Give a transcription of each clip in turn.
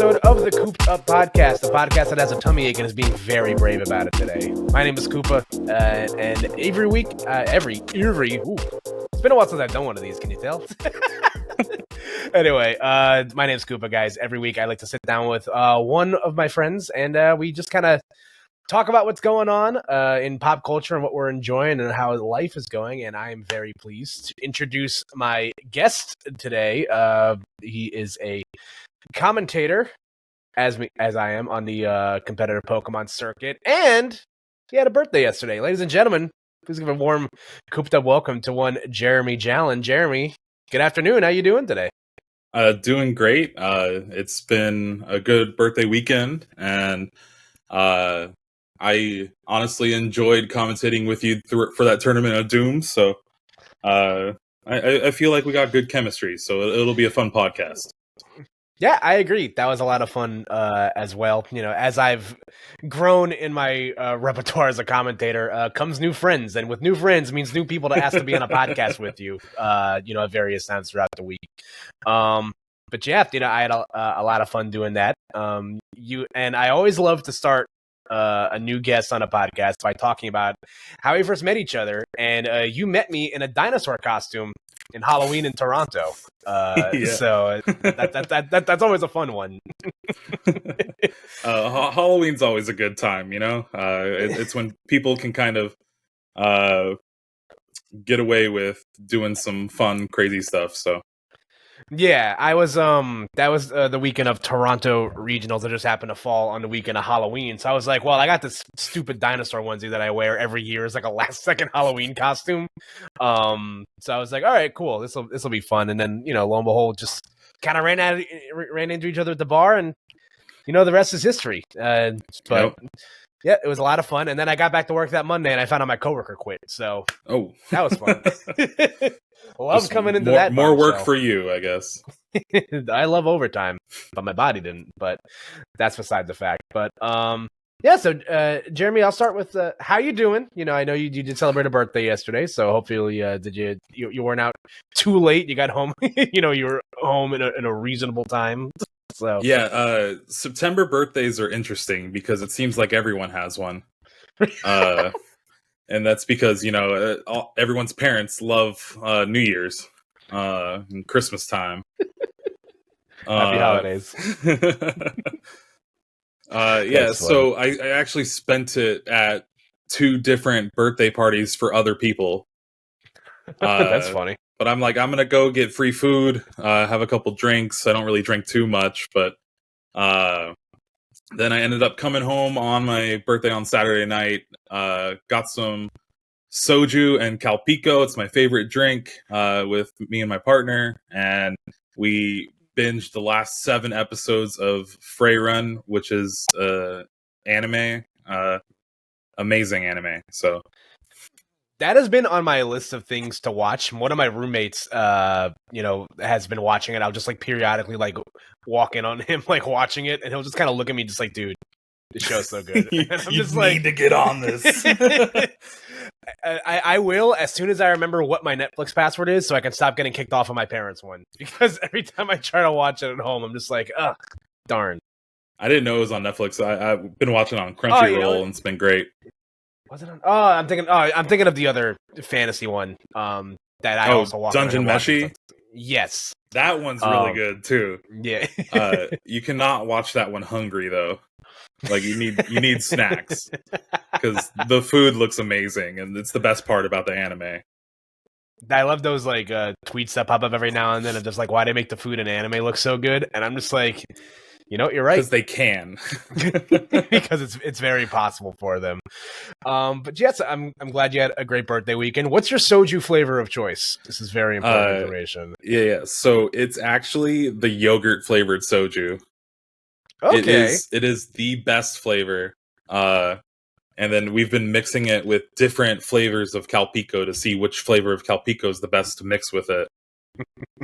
episode of the Koop'd podcast, the podcast that has a tummy ache and is being very brave about it today. My name is Koopa, and every week, it's been a while since I've done one of these, can you tell? Anyway, my name's Koopa, guys. Every week I like to sit down with one of my friends, and we just kind of talk about what's going on in pop culture and what we're enjoying and how life is going. And I am very pleased to introduce my guest today. He is a commentator, as I am, on the competitive Pokemon circuit, and he had a birthday yesterday. Ladies and gentlemen, please give a warm Koop'd welcome to one Jeremy Jallen. Jeremy, good afternoon. How you doing today? Doing great. It's been a good birthday weekend, and I honestly enjoyed commentating with you for that Tournament of Doom. So I feel like we got good chemistry. So it'll be a fun podcast. Yeah, I agree. That was a lot of fun as well. You know, as I've grown in my repertoire as a commentator, comes new friends, and with new friends means new people to ask to be on a podcast with you. At various times throughout the week. But yeah, I had a lot of fun doing that. And I always love to start a new guest on a podcast by talking about how we first met each other, and you met me in a dinosaur costume in Halloween in Toronto. So that's always a fun one. Halloween's always a good time, it's when people can kind of get away with doing some fun, crazy stuff. So yeah, I was that was the weekend of Toronto regionals that just happened to fall on the weekend of Halloween. So I was like, well, I got this stupid dinosaur onesie that I wear every year. It's like a last second Halloween costume. So I was like, all right, cool. This will be fun. And then, lo and behold, just kind of ran into each other at the bar, and the rest is history. But yeah, it was a lot of fun. And then I got back to work that Monday, and I found out my coworker quit. So that was fun. Love just coming into that. More work for you, I guess. I love overtime, but my body didn't. But that's beside the fact. But yeah. So Jeremy, I'll start with how you doing. I know you did celebrate a birthday yesterday, so hopefully did you weren't out too late. You got home. You were home in a reasonable time. So yeah, September birthdays are interesting because it seems like everyone has one. And that's because, everyone's parents love New Year's and Christmas time. Happy holidays. So I actually spent it at 2 different birthday parties for other people. That's funny. But I'm like, I'm going to go get free food, have a couple drinks. I don't really drink too much, but then I ended up coming home on my birthday on Saturday night, got some soju and Calpico. It's my favorite drink, with me and my partner. And we binged the last 7 episodes of Frey Run, which is anime, amazing anime. So that has been on my list of things to watch. One of my roommates, has been watching it. I'll just periodically walk in on him, watching it, and he'll just kind of look at me just like, dude, this show's so good. And I'm just need to get on this. I will, as soon as I remember what my Netflix password is, so I can stop getting kicked off of my parents' one. Because every time I try to watch it at home, I'm just like, ugh, darn. I didn't know it was on Netflix. I've been watching it on Crunchyroll, and it's been great. Was it on? I'm thinking of the other fantasy one. That I also watch. Dungeon Meshi. Yes, that one's really good too. Yeah. You cannot watch that one hungry though. You need snacks because the food looks amazing, and it's the best part about the anime. I love those tweets that pop up every now and then of just why they make the food in anime look so good, and I'm just like, you're right. Because they can. Because it's very possible for them. But yes, I'm glad you had a great birthday weekend. What's your soju flavor of choice? This is very important information. Yeah. So it's actually the yogurt flavored soju. Okay. It is the best flavor. And then we've been mixing it with different flavors of Calpico to see which flavor of Calpico is the best to mix with it.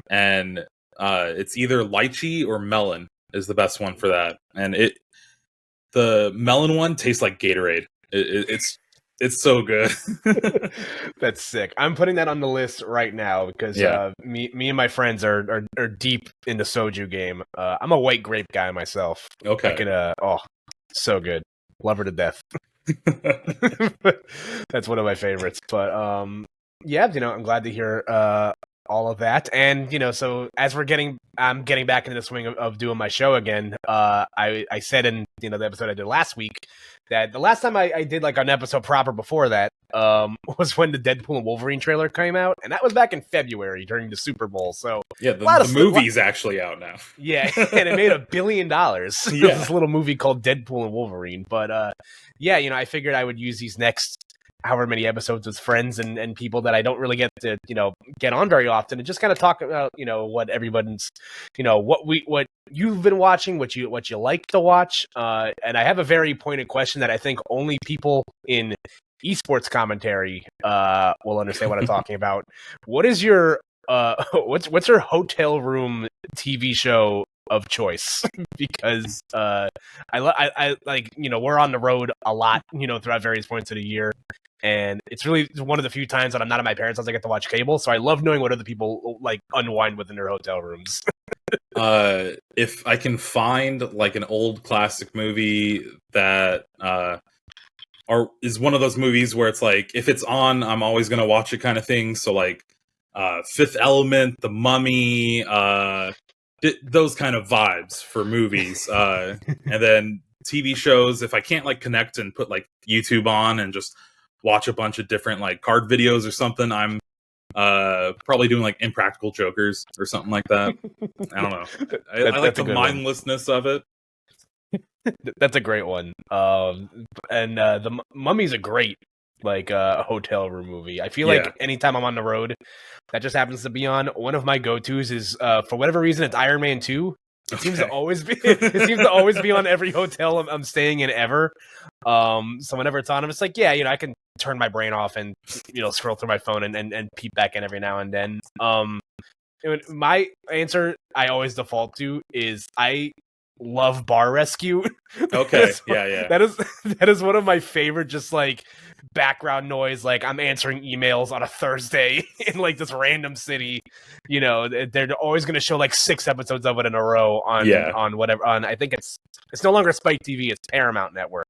And it's either lychee or melon is the best one for that. And the melon one tastes like Gatorade. It's It's so good. That's sick. I'm putting that on the list right now because me and my friends are deep in the soju game. I'm a white grape guy myself. Okay. I can so good. Love her to death. That's one of my favorites. But yeah, I'm glad to hear all of that. And so as I'm getting back into the swing of doing my show again. I said in the episode I did last week that the last time I did like an episode proper before that was when the Deadpool and Wolverine trailer came out, and that was back in February during the Super Bowl. So yeah, the movie's actually out now. Yeah, and it made $1 billion. Yeah. This little movie called Deadpool and Wolverine. But yeah, I figured I would use these next however many episodes with friends and people that I don't really get to get on very often, and just kind of talk about what everyone's what you've been watching, what you like to watch. And I have a very pointed question that I think only people in esports commentary will understand what I'm talking about. What is your what's your hotel room TV show of choice? Because I like we're on the road a lot throughout various points of the year, and it's really one of the few times that I'm not at my parents' house I get to watch cable. So I love knowing what other people like unwind with in their hotel rooms. If I can find like an old classic movie that is one of those movies where it's like if it's on, I'm always gonna watch it kind of thing. So like Fifth Element, The Mummy, those kind of vibes for movies. And then TV shows, if I can't like connect and put like YouTube on and just watch a bunch of different like card videos or something, I'm probably doing like Impractical Jokers or something like that. I don't know. I like the mindlessness of it. That's a great one. And the Mummy's a great like hotel room movie. I feel like anytime I'm on the road, that just happens to be on. One of my go-tos is for whatever reason it's Iron Man 2. It seems to always be on every hotel I'm staying in ever. So whenever it's on, I'm just like, I can turn my brain off and scroll through my phone and peep back in every now and then. My answer I always default to is I love Bar Rescue. Okay. Yeah. That is one of my favorite just like background noise. Like I'm answering emails on a Thursday in like this random city. They're always going to show like 6 episodes of it in a row on whatever. I think it's no longer Spike TV. It's Paramount Network.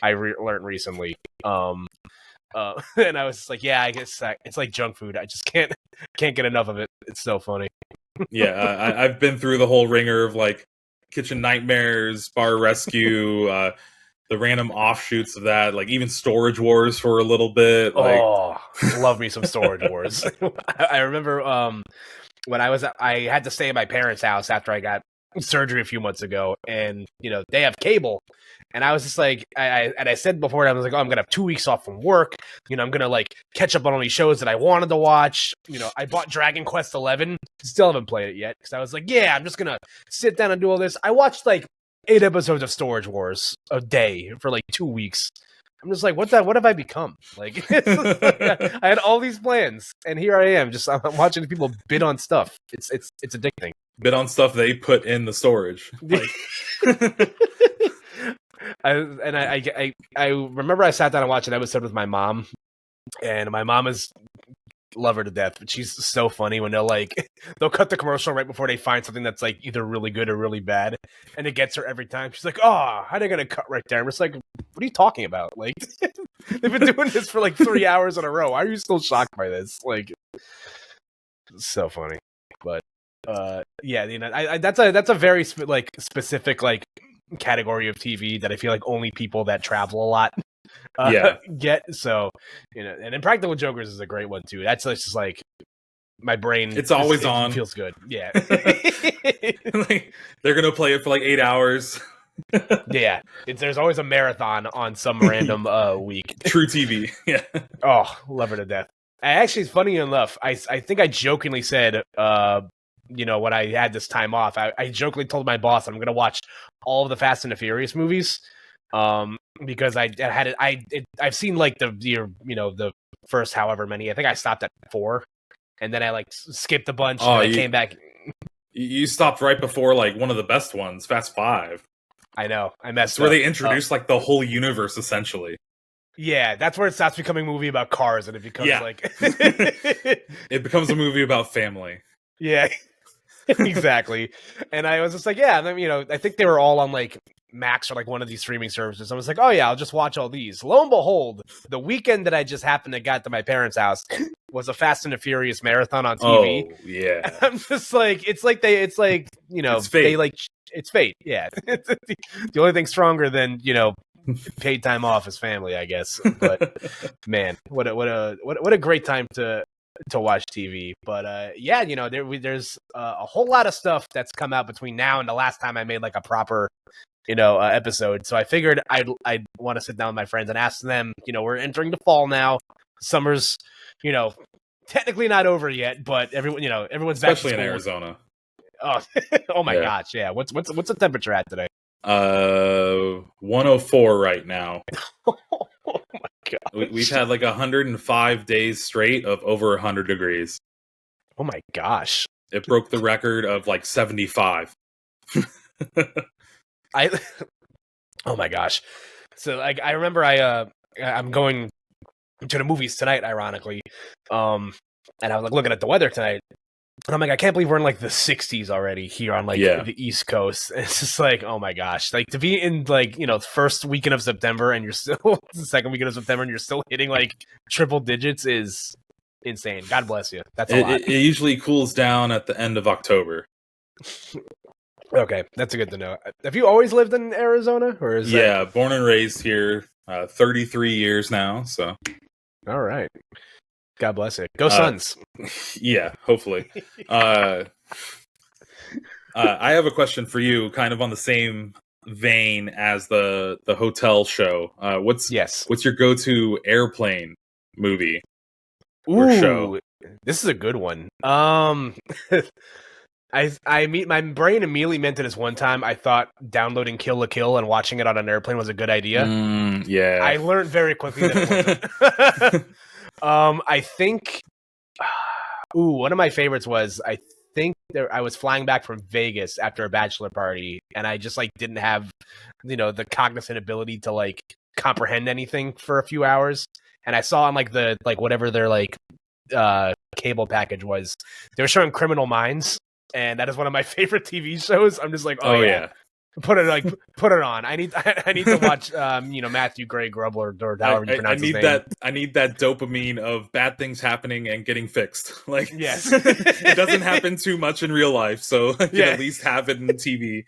I learned recently. And I was just like, I guess it's like junk food. I just can't get enough of it. It's so funny. I've been through the whole ringer of like Kitchen Nightmares, Bar Rescue, the random offshoots of that, like even Storage Wars for a little bit. Love me some Storage Wars. I remember when I had to stay at my parents' house after I got surgery a few months ago, and they have cable, and I was just like, I said before, I was like, I'm gonna have 2 weeks off from work. I'm gonna like catch up on all these shows that I wanted to watch. I bought Dragon Quest 11, still haven't played it yet because I was like, I'm just gonna sit down and do all this. I watched like 8 episodes of Storage Wars a day for like 2 weeks. I'm just like, what have I become? Like, I had all these plans, and here I am. I'm watching people bid on stuff. It's addicting. Bid on stuff they put in the storage. Like. I remember I sat down and watched an episode with my mom, and my mom love her to death, but she's so funny when they'll cut the commercial right before they find something that's like either really good or really bad, and it gets her every time. She's like, how are they gonna cut right there? I'm just like, what are you talking about? Like, they've been doing this for like 3 hours in a row. Why are you still shocked by this? Like, it's so funny. But that's a very specific like category of TV that I feel like only people that travel a lot get. So and Impractical Jokers is a great one too. That's just like my brain. It's always on. Feels good. Yeah. Like, they're gonna play it for like 8 hours. Yeah, there's always a marathon on some random week. True TV. Yeah. Oh, love her to death. Actually, it's funny enough. I think I jokingly said when I had this time off, I jokingly told my boss I'm going to watch all of the Fast and the Furious movies, because I've seen like the first however many. I think I stopped at 4, and then I like skipped a bunch. And I came back. You stopped right before like one of the best ones, Fast 5. I know. I messed up. Where they introduced like the whole universe essentially. Yeah, that's where it stops becoming a movie about cars and it becomes like it becomes a movie about family. Yeah. Exactly. And I was just like, yeah, and then, I think they were all on like Max or like one of these streaming services. I was like, oh yeah, I'll just watch all these. Lo and behold, the weekend that I just happened to get to my parents' house was a Fast and the Furious marathon on TV. Oh yeah. And I'm just like, it's fate. They like, it's fate. Yeah. The only thing stronger than, paid time off is family, I guess. But man, what a great time to watch TV. But yeah, there's a whole lot of stuff that's come out between now and the last time I made like a proper episode. So I figured I'd want to sit down with my friends and ask them, we're entering the fall now. Summer's, technically not over yet, but everyone's especially back to in Arizona. Oh my gosh, yeah. What's the temperature at today? 104 right now. Oh my god. We've had like 105 days straight of over 100 degrees. Oh my gosh. It broke the record of like 75. Oh my gosh. So like I remember I'm going to the movies tonight, ironically. And I was like looking at the weather tonight. And I'm like, I can't believe we're in like the 60s already here on like the East Coast. It's just like, oh my gosh. Like to be in like, the first weekend of September and you're still the second weekend of September and you're still hitting like triple digits is insane. God bless you. That's a lot. It usually cools down at the end of October. Okay, that's good to know. Have you always lived in Arizona, or is that... born and raised here, 33 years now. So, all right, God bless it. Go Suns. Yeah, hopefully. I have a question for you, kind of on the same vein as the hotel show. What's your go-to airplane movie or show? This is a good one. My brain immediately meant it as one time I thought downloading Kill la Kill and watching it on an airplane was a good idea. Yeah. I learned very quickly that it wasn't. I think one of my favorites was I was flying back from Vegas after a bachelor party and I just like didn't have the cognizant ability to like comprehend anything for a few hours, and I saw on like the whatever their like cable package was, they were showing Criminal Minds. And that is one of my favorite TV shows. I'm just like, oh yeah. Put it on. I need to watch Matthew Gray Grubler or however you pronounce his name. I need that dopamine of bad things happening and getting fixed. Like yes. It doesn't happen too much in real life, so I can at least have it in TV.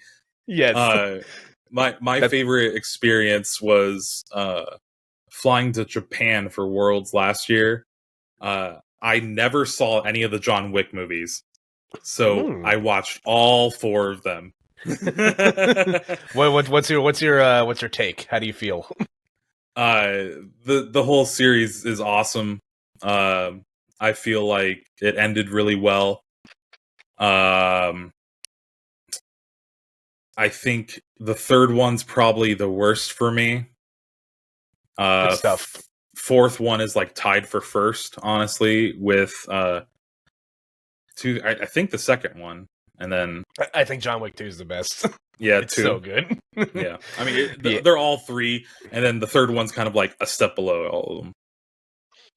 Yes. My favorite experience was flying to Japan for Worlds last year. I never saw any of the John Wick movies. So I watched all 4 of them. What's your take? How do you feel? The whole series is awesome. I feel like it ended really well. I think the 3rd one's probably the worst for me. Good stuff. 4th one is like tied for first, honestly, with I think the 2nd one, and then I think John Wick 2 is the best. Yeah, it's 2. So good. Yeah, I mean they're all 3, and then the 3rd one's kind of like a step below all of them.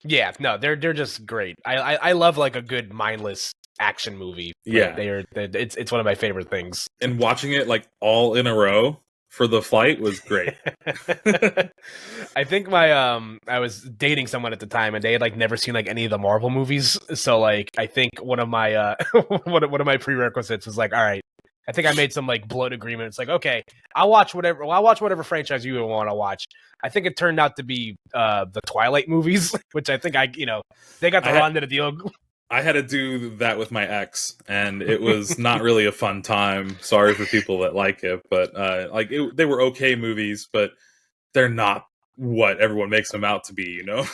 Yeah, no, they're just great. I love like a good mindless action movie. Yeah, it's one of my favorite things. And watching it like all in a row for the flight was great. I think I was dating someone at the time and they had like never seen like any of the Marvel movies. So like I think one of my one of my prerequisites was like, all right, I think I made some like blood agreement. It's like, okay, I'll watch whatever franchise you want to watch. I think it turned out to be the Twilight movies, which I think they got the raw end of the deal. I had to do that with my ex, and it was not really a fun time. Sorry for people that like it, but they were okay movies, but they're not what everyone makes them out to be. You know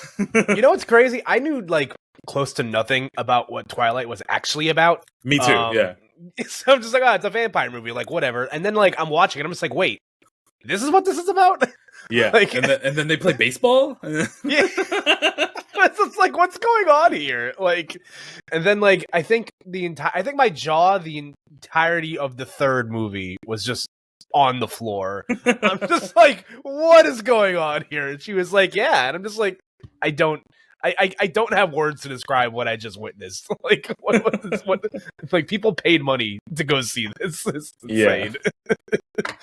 what's crazy? I knew like close to nothing about what Twilight was actually about. Me too. Yeah. So I'm just like, it's a vampire movie, like whatever. And then like I'm watching it, I'm just like, wait, this is what this is about? Yeah. Like, and then they play baseball. Yeah. It's like, what's going on here? Like, and then like I think my jaw the entirety of the 3rd movie was just on the floor. I'm just like, what is going on here? And she was like, yeah. And I'm just like, I don't have words to describe what I just witnessed. Like, what like, people paid money to go see this. It's insane. Yeah.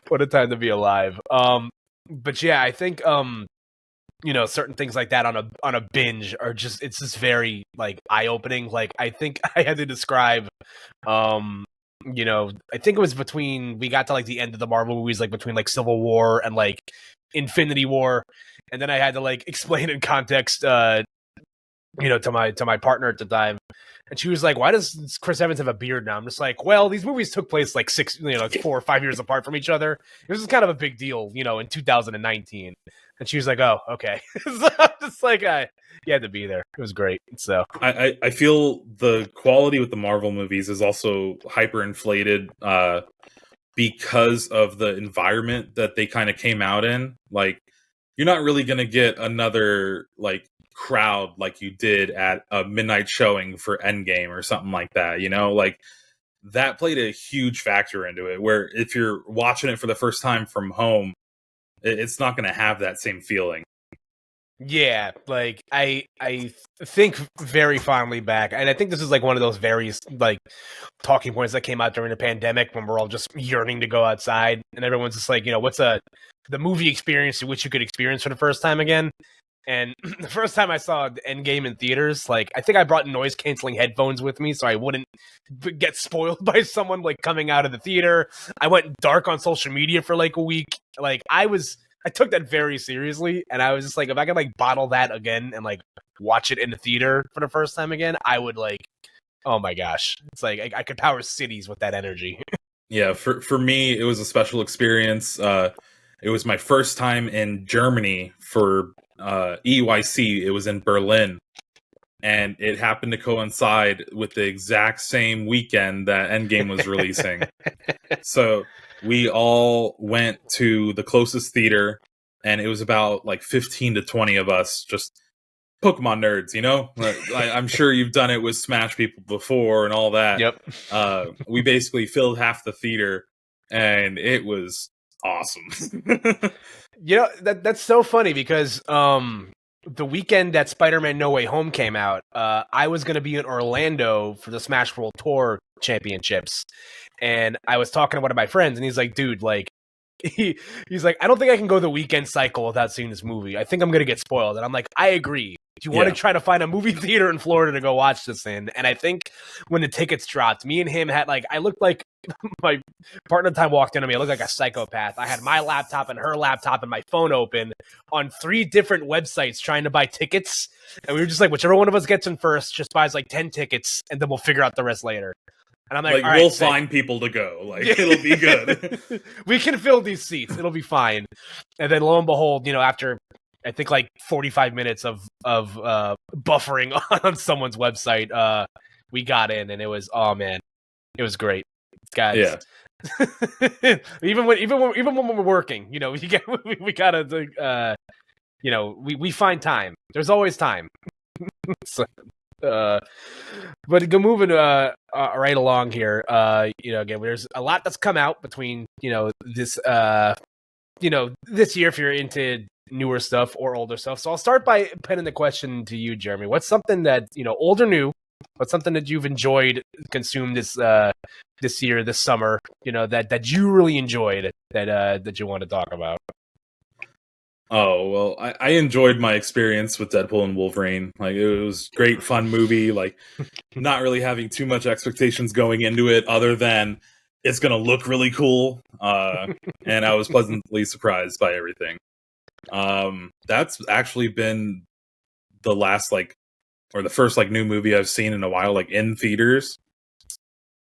What a time to be alive. But yeah, I think certain things like that on a binge are just, it's just very like eye-opening. Like, I think I had to describe I think it was we got to like the end of the Marvel movies, like between like Civil War and like Infinity War, and then I had to like explain in context to my partner at the time, and she was like, why does Chris Evans have a beard now? I'm just like, well, these movies took place like 4 or 5 years apart from each other. It was kind of a big deal, in 2019. And she was like, oh, okay. So I'm just like, you had to be there. It was great. So I feel the quality with the Marvel movies is also hyperinflated because of the environment that they kind of came out in. Like, you're not really going to get another like crowd like you did at a midnight showing for Endgame or something like that. Like, that played a huge factor into it, where if you're watching it for the first time from home, it's not going to have that same feeling. Yeah, like I think very fondly back, and I think this is like one of those various like talking points that came out during the pandemic when we're all just yearning to go outside, and everyone's just like, what's the movie experience in which you could experience for the first time again? And the first time I saw Endgame in theaters, like, I think I brought noise canceling headphones with me so I wouldn't get spoiled by someone like coming out of the theater. I went dark on social media for like a week. Like, I took that very seriously, and I was just like, if I could like bottle that again and like watch it in the theater for the first time again, I would like, oh my gosh, it's like I could power cities with that energy. Yeah, for me, it was a special experience. It was my first time in Germany for EYC. It was in Berlin, and it happened to coincide with the exact same weekend that Endgame was releasing. So we all went to the closest theater, and it was about like 15 to 20 of us, just Pokemon nerds, I'm sure you've done it with Smash people before and all that. Yep. We basically filled half the theater, and it was awesome. That's so funny because the weekend that Spider-Man No Way Home came out, I was going to be in Orlando for the Smash World Tour Championships, and I was talking to one of my friends, and he's like, dude, like, he's like, I don't think I can go the weekend cycle without seeing this movie. I think I'm going to get spoiled. And I'm like, I agree. Do you want to try to find a movie theater in Florida to go watch this in? And I think when the tickets dropped, me and him had like, I looked like my partner at the time walked into me. I looked like a psychopath. I had my laptop and her laptop and my phone open on 3 different websites trying to buy tickets. And we were just like, whichever one of us gets in first just buys like 10 tickets, and then we'll figure out the rest later. And I'm like, all right, we'll find people to go. Like, it'll be good. We can fill these seats. It'll be fine. And then lo and behold, after I think like 45 minutes of buffering on someone's website, we got in, and it was, oh man, it was great, guys. Yeah. even when we're working, we gotta, we find time. There's always time. So, but go moving right along here. Again, there's a lot that's come out between this this year if you're into newer stuff or older stuff. So I'll start by penning the question to you, Jeremy. What's something that old or new? What's something that you've enjoyed consumed this year, this summer? That you really enjoyed that you want to talk about. Oh, well, I enjoyed my experience with Deadpool and Wolverine. Like, it was a great, fun movie. Like, not really having too much expectations going into it other than it's going to look really cool. And I was pleasantly surprised by everything. That's actually been the last, or the first, new movie I've seen in a while, in theaters.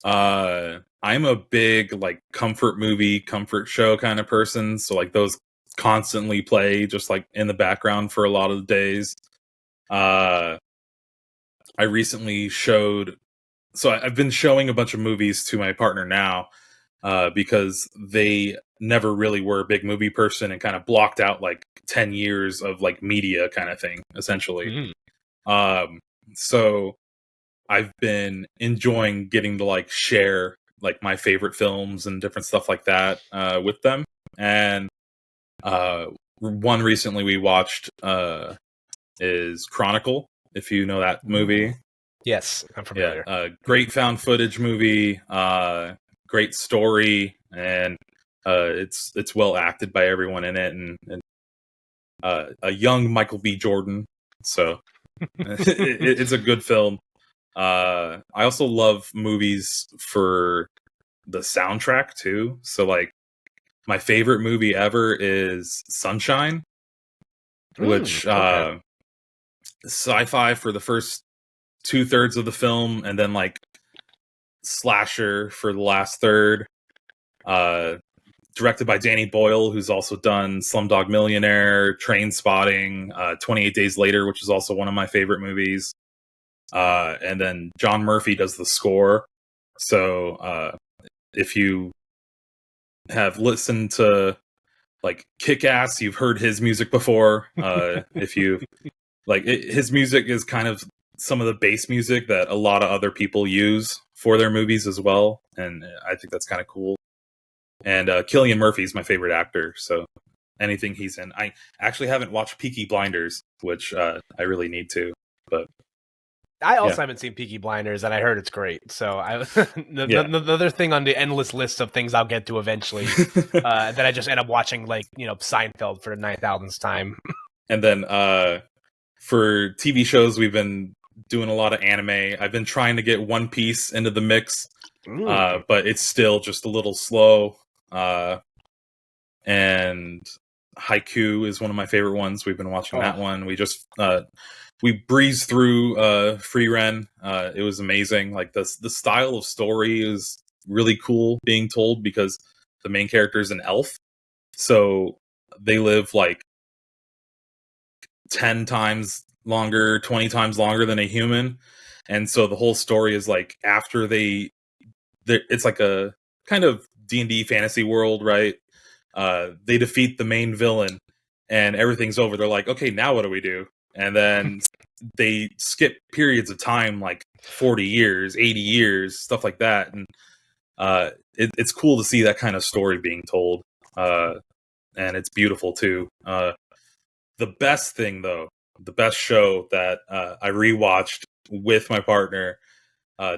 I'm a big, comfort movie, comfort show kind of person. So, those constantly play just in the background for a lot of the days. I recently I've been showing a bunch of movies to my partner now because they never really were a big movie person and kind of blocked out 10 years of media kind of thing, essentially. So I've been enjoying getting to share like my favorite films and different stuff like that with them. And one recently we watched is Chronicle, if you know that movie. Yes, I'm familiar. Yeah, great found footage movie, great story, and it's well acted by everyone in it, and a young Michael B. Jordan. So it's a good film. I also love movies for the soundtrack too. So like my favorite movie ever is Sunshine, which Okay. sci-fi for the first 2/3 of the film, and then like slasher for the last third. Directed by Danny Boyle, who's also done Slumdog Millionaire, Train Spotting, 28 Days Later, which is also one of my favorite movies. And then John Murphy does the score. So if you have listened to like Kick-Ass, you've heard his music before. If you like his music is kind of some of the bass music that a lot of other people use for their movies as well, and I think that's kind of cool. And Cillian Murphy is my favorite actor, so anything he's in. I actually haven't watched Peaky Blinders, which I really need to, but I also haven't seen Peaky Blinders, and I heard it's great. So the other thing on the endless list of things I'll get to eventually that I just end up watching, like, Seinfeld for the 9,000th time. And then for TV shows, we've been doing a lot of anime. I've been trying to get One Piece into the mix, but it's still just a little slow. And Haiku is one of my favorite ones. We've been watching that one. We just we breezed through Free-Ren. It was amazing. Like the style of story is really cool being told, because the main character is an elf, so they live like 10 times longer, 20 times longer than a human. And so the whole story is like after it's like a kind of D&D fantasy world, right? They defeat the main villain and everything's over. They're like, okay, now what do we do? And then they skip periods of time, like 40 years, 80 years, stuff like that. And it's cool to see that kind of story being told. And it's beautiful too. The best thing, though, the best show that I rewatched with my partner,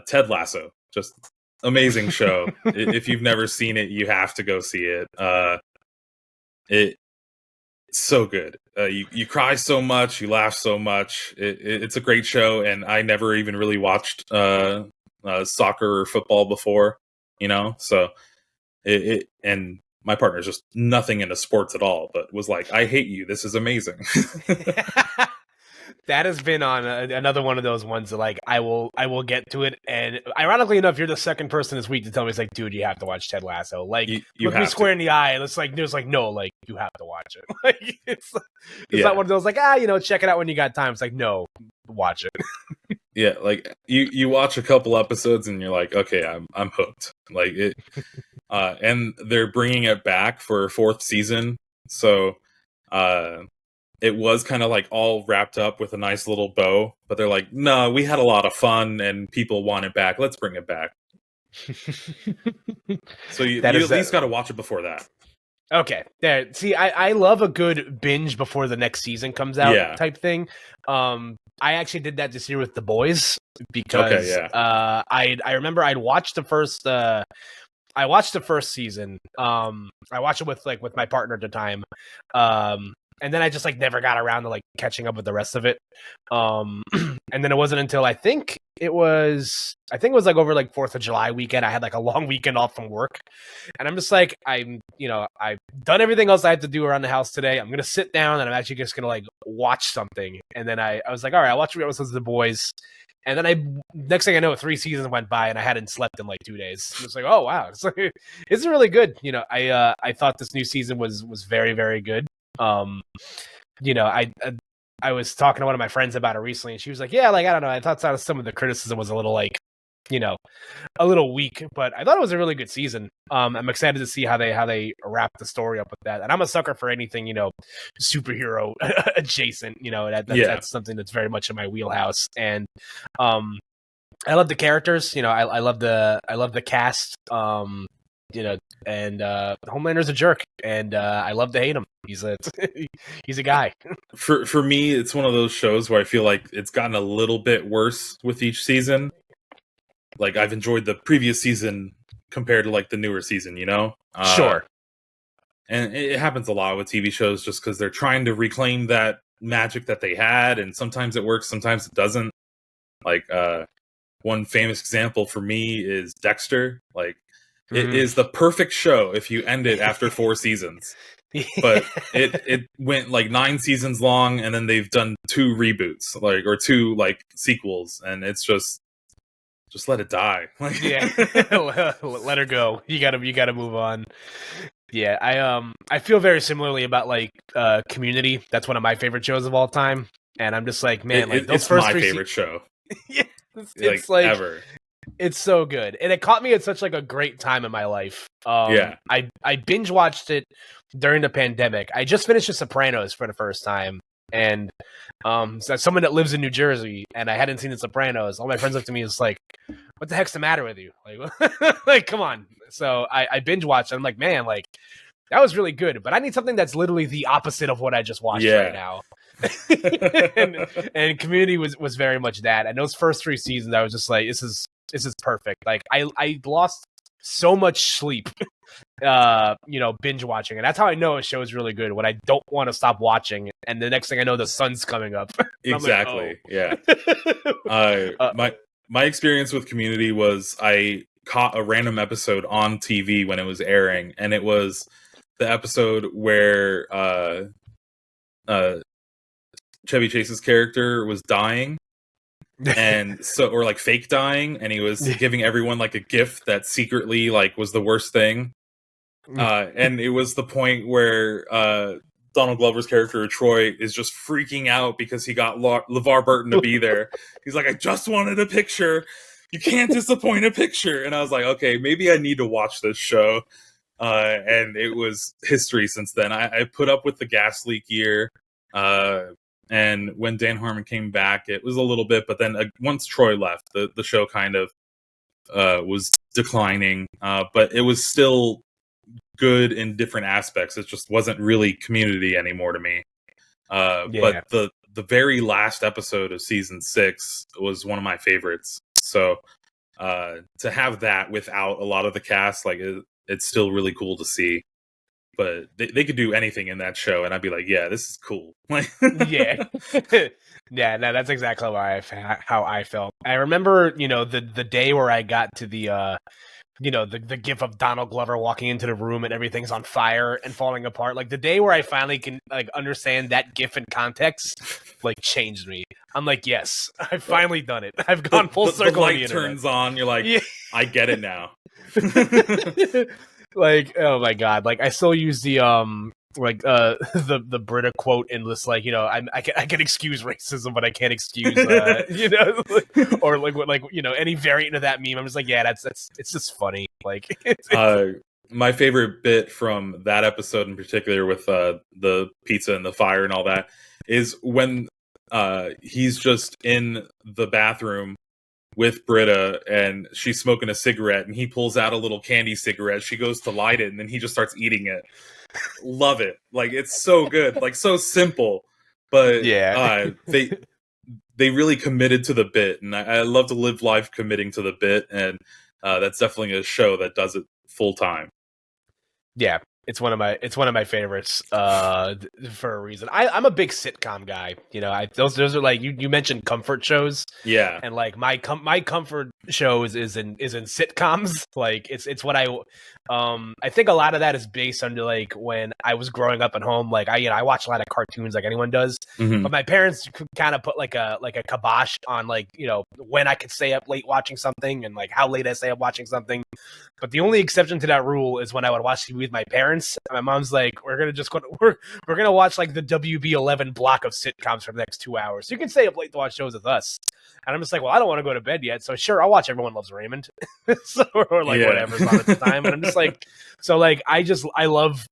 Ted Lasso. Just amazing show. If you've never seen it, you have to go see it. It's so good. You cry so much, you laugh so much. It's a great show, and I never even really watched soccer or football before, So and my partner's just nothing into sports at all, but was like, I hate you. This is amazing. That has been on another one of those ones that, like, I will get to it. And ironically enough, you're the second person this week to tell me, it's like, dude, you have to watch Ted Lasso. Like, look me square in the eye, and it's like, there's like, no, like, you have to watch it. Like, it's not one of those like, check it out when you got time. It's like, no, watch it. Yeah, like you watch a couple episodes and you're like, okay, I'm hooked. Like it, and they're bringing it back for a 4th season. So, it was kind of like all wrapped up with a nice little bow, but they're like, no, we had a lot of fun and people want it back. Let's bring it back. So you at least got to watch it before that. Okay. There. See, I love a good binge before the next season comes out type thing. I actually did that this year with The Boys because I remember I'd watched the first season. I watched it with my partner at the time. And then I just like never got around to like catching up with the rest of it. And then it wasn't until I think it was like over like 4th of July weekend. I had like a long weekend off from work, and I'm just like, I've done everything else I had to do around the house today. I'm gonna sit down and I'm actually just gonna like watch something. And then I was like, all right, I'll watch 3 episodes of The Boys. And then next thing I know, 3 seasons went by and I hadn't slept in like 2 days. It was like, oh wow, it's really good. I thought this new season was very, very good. I was talking to one of my friends about it recently, and she was like, yeah, like, I don't know, I thought some of the criticism was a little like, a little weak, but I thought it was a really good season. I'm excited to see how they wrap the story up with that. And I'm a sucker for anything, superhero adjacent, that's something that's very much in my wheelhouse. And I love the characters. I love the cast. And Homelander's a jerk, and I love to hate him. He's a he's a guy. For me, it's one of those shows where I feel like it's gotten a little bit worse with each season. Like I've enjoyed the previous season compared to like the newer season, Sure. And it happens a lot with TV shows just because they're trying to reclaim that magic that they had, and sometimes it works, sometimes it doesn't. Like one famous example for me is Dexter. Like it is the perfect show if you end it after 4 seasons. But it went like 9 seasons long, and then they've done 2 reboots, like, or 2 like sequels, and it's just let it die. Like, yeah, let her go. You gotta move on. Yeah, I feel very similarly about like Community. That's one of my favorite shows of all time, and I'm just like, man, like those it's first my 3 favorite show. Yeah, it's like ever. It's so good, and it caught me at such like a great time in my life. Yeah, I binge watched it during the pandemic. I just finished The Sopranos for the first time, and so someone that lives in New Jersey, and I hadn't seen The Sopranos. All my friends looked at me and was like, "What the heck's the matter with you? Like, like, come on!" So I binge watched, and I'm like, man, like that was really good, but I need something that's literally the opposite of what I just watched right now. and Community was very much that. And those first 3 seasons, I was just like, this is perfect. Like I lost so much sleep, binge watching, and that's how I know a show is really good, when I don't want to stop watching, and the next thing I know, the sun's coming up. Exactly. Like, oh. Yeah. My experience with Community was I caught a random episode on TV when it was airing, and it was the episode where Chevy Chase's character was dying, and or like fake dying, and he was giving everyone like a gift that secretly like was the worst thing. And it was the point where Donald Glover's character Troy is just freaking out because he got LeVar Burton to be there. He's like, I just wanted a picture. You can't disappoint a picture. And I was like, okay, maybe I need to watch this show. And it was history since then. I put up with the gas leak year. And when Dan Harmon came back, it was a little bit. But then once Troy left, the show kind of was declining. But it was still good in different aspects. It just wasn't really Community anymore to me. But the very last episode of season 6 was one of my favorites. So to have that without a lot of the cast, like it's still really cool to see. But they could do anything in that show, and I'd be like, yeah, this is cool. Yeah. Yeah, no, that's exactly how I felt. I remember, the day where I got to the the gif of Donald Glover walking into the room and everything's on fire and falling apart. Like the day where I finally can like understand that gif in context, like changed me. I'm like, yes, I've finally done it. I've gone full circle. The light turns on. You're like, yeah. I get it now. Like, oh my god! Like I still use the the Brita quote in this, like, I can excuse racism, but I can't excuse or like any variant of that meme. I'm just like, yeah, that's it's just funny. Like, my favorite bit from that episode in particular with the pizza and the fire and all that is when he's just in the bathroom with Britta and she's smoking a cigarette and he pulls out a little candy cigarette. She goes to light it and then he just starts eating it. Love it. Like, it's so good, like so simple, but yeah, they really committed to the bit, and I love to live life committing to the bit, and that's definitely a show that does it full time. Yeah, it's one of my favorites for a reason. I'm a big sitcom guy. Those are like you mentioned comfort shows. Yeah, and like my comfort shows is in sitcoms. Like it's what I think a lot of that is based on like when I was growing up at home. Like I watch a lot of cartoons like anyone does, but my parents kind of put like a kibosh on like when I could stay up late watching something and like how late I stay up watching something. But the only exception to that rule is when I would watch TV with my parents. My mom's like, we're gonna watch like the WB11 block of sitcoms for the next 2 hours. So you can stay up late to watch shows with us. And I'm just like, well, I don't want to go to bed yet, so sure, I'll watch Everyone Loves Raymond, or like whatever's on at the time. And I'm just like, so like I love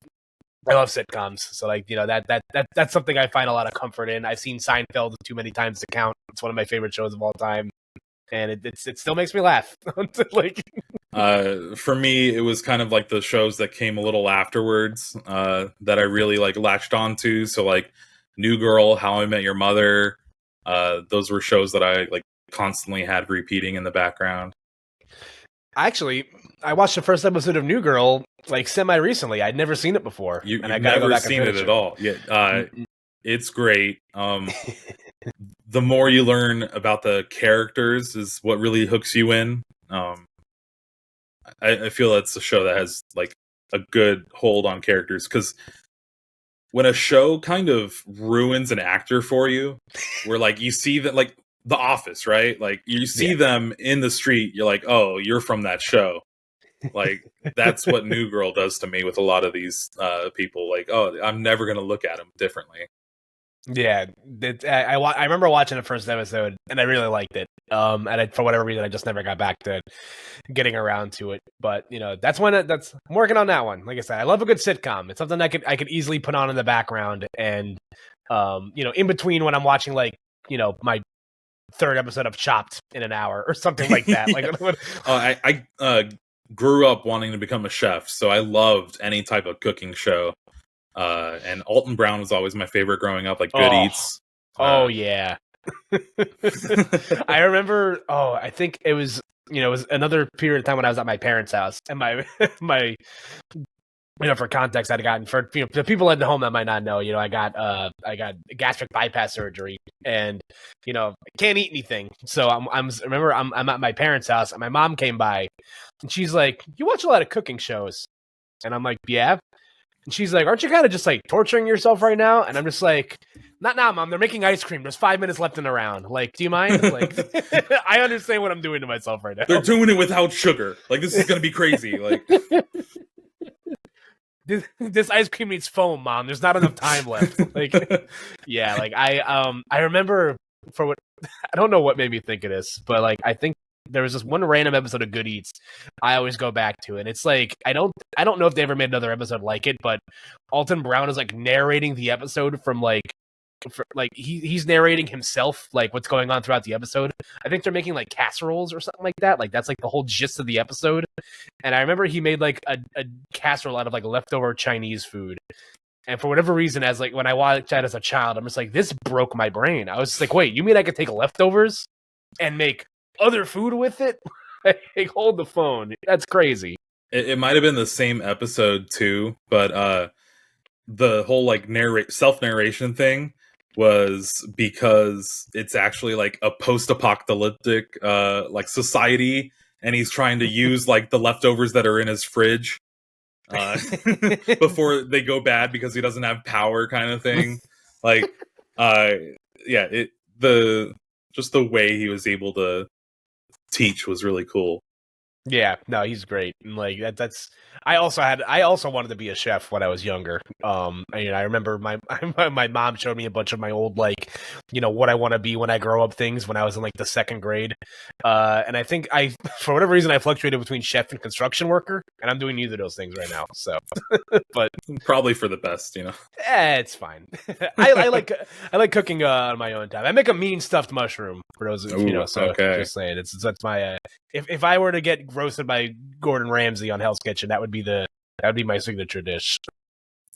sitcoms. So like that's something I find a lot of comfort in. I've seen Seinfeld too many times to count. It's one of my favorite shows of all time. and it still makes me laugh. Like, for me, it was kind of like the shows that came a little afterwards that I really like latched onto. So like New Girl, How I Met Your Mother, those were shows that I like constantly had repeating in the background. actually, I watched the first episode of New Girl like semi recently. I'd never seen it before, You've and I gotta go never back seen and it finish at all. Yeah, it's great. The more you learn about the characters is what really hooks you in. I feel it's a show that has like a good hold on characters, because when a show kind of ruins an actor for you, where like you see that, like The Office, right? Like you see them in the street, you're like, oh, you're from that show. Like that's what New Girl does to me with a lot of these people. Like, oh, I'm never gonna look at them differently. Yeah, I remember watching the first episode and I really liked it. And for whatever reason, I just never got back to getting around to it. But that's I'm working on that one. Like I said, I love a good sitcom. It's something I could easily put on in the background, and in between when I'm watching like my third episode of Chopped in an hour or something like that. Like, I grew up wanting to become a chef, so I loved any type of cooking show. And Alton Brown was always my favorite growing up, like Good Eats. Oh yeah. I remember, I think it was another period of time when I was at my parents' house, and my for context, I'd gotten, for the people at home that might not know, I got gastric bypass surgery, and I can't eat anything. So I'm at my parents' house, and my mom came by, and she's like, "You watch a lot of cooking shows?" And I'm like, "Yeah." And she's like, "Aren't you kind of just like torturing yourself right now?" And I'm just like, "Not now, Mom. They're making ice cream. There's 5 minutes left in the round. Like, do you mind?" Like, I understand what I'm doing to myself right now. They're doing it without sugar. Like, this is gonna be crazy. Like, this ice cream needs foam, Mom. There's not enough time left. Like, yeah. Like I remember I don't know what made me think of this, but like I think there was this one random episode of Good Eats I always go back to, and it's like I don't know if they ever made another episode like it, but Alton Brown is like narrating the episode from he's narrating himself, like what's going on throughout the episode. I think they're making like casseroles or something like that. Like that's like the whole gist of the episode. And I remember he made like a casserole out of like leftover Chinese food. And for whatever reason, as like when I watched that as a child, I'm just like, this broke my brain. I was just like, wait, you mean I could take leftovers and make other food with it? Like, hold the phone. That's crazy. It might have been the same episode too, but the whole like self-narration thing was because it's actually like a post-apocalyptic like society, and he's trying to use like the leftovers that are in his fridge before they go bad because he doesn't have power, kind of thing. Like just the way he was able to teach was really cool. Yeah, no, he's great. And like that's I also wanted to be a chef when I was younger. I remember my mom showed me a bunch of my old like, what I want to be when I grow up things when I was in like the second grade. And I think for whatever reason I fluctuated between chef and construction worker, and I'm doing neither of those things right now. So but probably for the best, it's fine. I like cooking on my own time. I make a mean stuffed mushroom for those so okay. Just saying that's my if I were to get roasted by Gordon Ramsay on Hell's Kitchen, that would be my signature dish.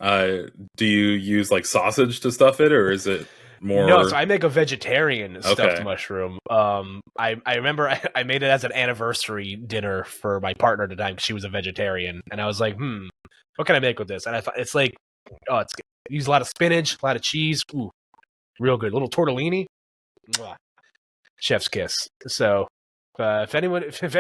Do you use like sausage to stuff it, or is it more? No, so I make a vegetarian stuffed mushroom. I remember I made it as an anniversary dinner for my partner at the time because she was a vegetarian, and I was like, what can I make with this? And I thought it's like, use a lot of spinach, a lot of cheese, real good, little tortellini, mwah. Chef's kiss. So. If any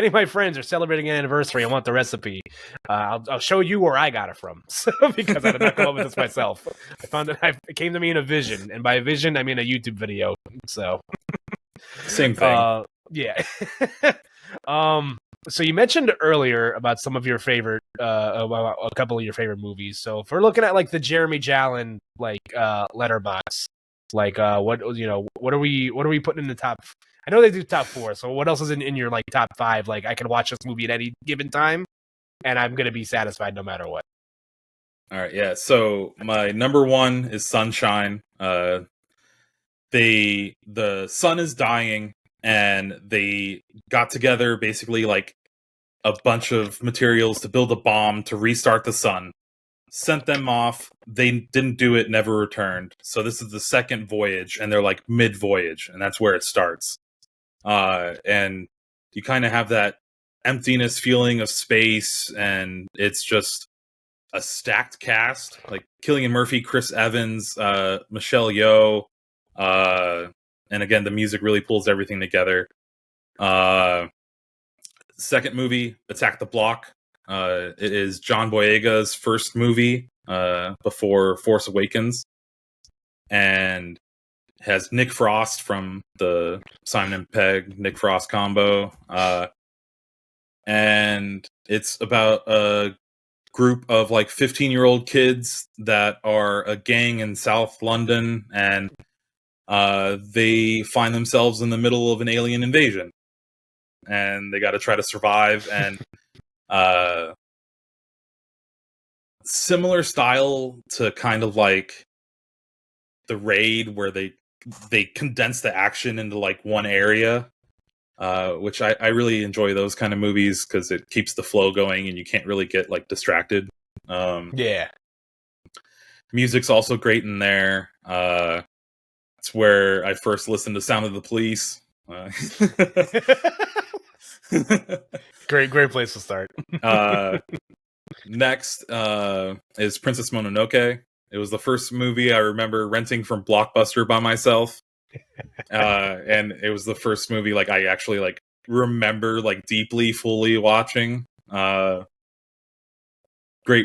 of my friends are celebrating an anniversary and want the recipe, I'll show you where I got it from. So, because I did not come up with this myself. I found it came to me in a vision, and by vision I mean a YouTube video. So same thing. Yeah. So you mentioned earlier about some of your favorite, about a couple of your favorite movies. So if we're looking at like the Jeremy Jallen like letterbox, like what are we putting in the top? I know they do top 4, so what else is in your like top 5? Like I can watch this movie at any given time, and I'm gonna be satisfied no matter what. All right, yeah. So my number 1 is Sunshine. The sun is dying, and they got together basically like a bunch of materials to build a bomb to restart the sun. Sent them off. They didn't do it, never returned. So this is the second voyage, and they're like mid-voyage, and that's where it starts. And you kind of have that emptiness feeling of space, and it's just a stacked cast, like Cillian Murphy, Chris Evans, Michelle Yeoh, and again, the music really pulls everything together. Second movie, Attack the Block. It is John Boyega's first movie before Force Awakens, and has Nick Frost from the Simon and Pegg Nick Frost combo. And it's about a group of like 15-year-old kids that are a gang in South London, and they find themselves in the middle of an alien invasion, and they got to try to survive. And similar style to kind of like The Raid, where they condense the action into like one area, which I really enjoy those kind of movies because it keeps the flow going and you can't really get like distracted. Yeah. Music's also great in there. It's where I first listened to Sound of the Police. Great place to start. Next is Princess Mononoke. It was the first movie I remember renting from Blockbuster by myself. And it was the first movie like I actually like remember like deeply fully watching. Great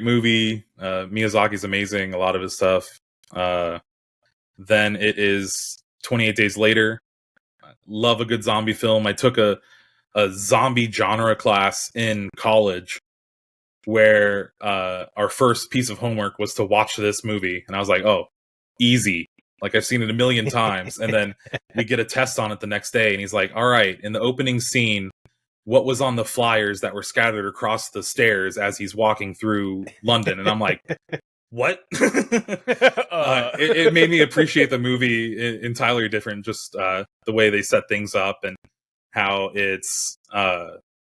movie. Miyazaki's amazing, a lot of his stuff. Then it is 28 Days Later. Love a good zombie film. I took a zombie genre class in college where our first piece of homework was to watch this movie, and I was like, oh, easy. Like, I've seen it a million times. And then we get a test on it the next day, and he's like, all right, in the opening scene, what was on the flyers that were scattered across the stairs as he's walking through London? And I'm like, what? It made me appreciate the movie entirely different, just the way they set things up and how it's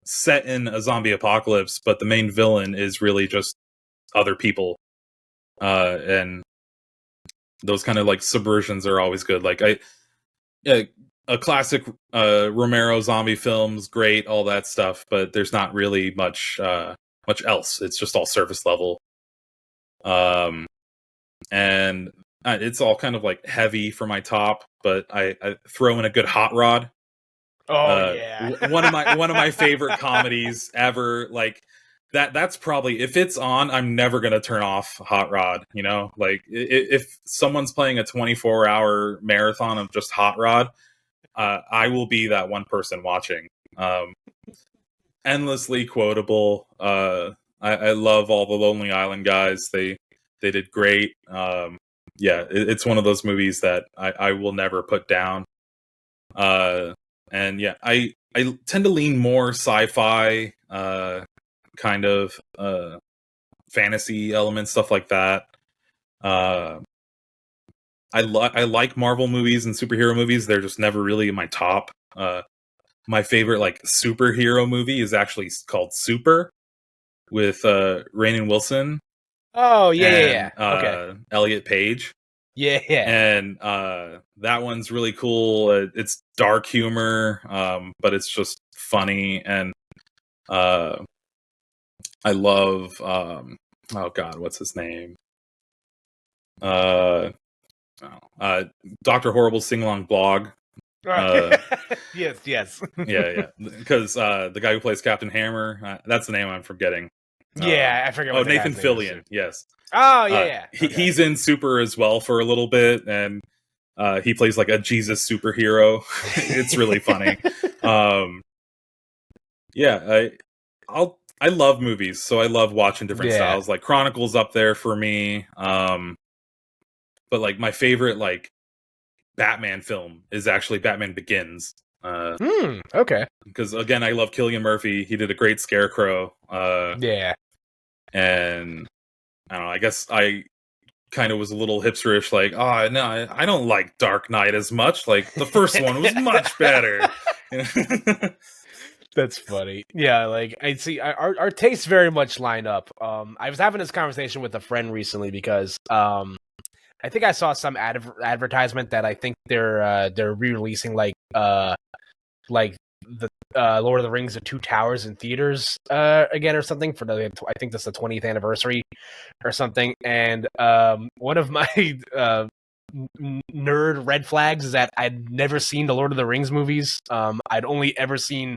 set in a zombie apocalypse, but the main villain is really just other people. And those kind of like subversions are always good. Like a classic Romero zombie film's great, all that stuff, but there's not really much else. It's just all surface level. And it's all kind of like heavy for my top, but I throw in a good Hot Rod. Oh yeah. one of my favorite comedies ever. Like that's probably, if it's on, I'm never gonna turn off Hot Rod. You know, like if someone's playing a 24-hour marathon of just Hot Rod, I will be that one person watching. Endlessly quotable. I love all the Lonely Island guys. They did great. Yeah, it's one of those movies that I will never put down. And yeah, I tend to lean more sci-fi, kind of fantasy elements, stuff like that. I like Marvel movies and superhero movies. They're just never really in my top. My favorite like superhero movie is actually called Super, with Rainn Wilson. Oh yeah, and, yeah. Okay. Elliot Page. Yeah, yeah. And that one's really cool. It's dark humor, but it's just funny. And I love oh god, what's his name? Dr. Horrible's sing-along blog. Yes. Yeah. Because the guy who plays Captain Hammer, that's the name I'm forgetting. Yeah, I forget. Oh, Nathan Fillion. Yes. Oh, yeah. Okay. He's in Super as well for a little bit, and he plays like a Jesus superhero. It's really funny. Yeah, I love movies, so I love watching different styles. Like Chronicles up there for me. But like my favorite like Batman film is actually Batman Begins. Okay. Because again, I love Cillian Murphy. He did a great Scarecrow. Yeah. And I don't know, I guess I kind of was a little hipsterish, like, oh no, I don't like Dark Knight as much. Like the first one was much better. That's funny. Yeah, like I see our tastes very much line up. I was having this conversation with a friend recently because I think I saw some advertisement that I think they're re-releasing like the Lord of the Rings: The Two Towers in theaters again or something for I think that's the 20th anniversary or something. And one of my nerd red flags is that I'd never seen the Lord of the Rings movies. I'd only ever seen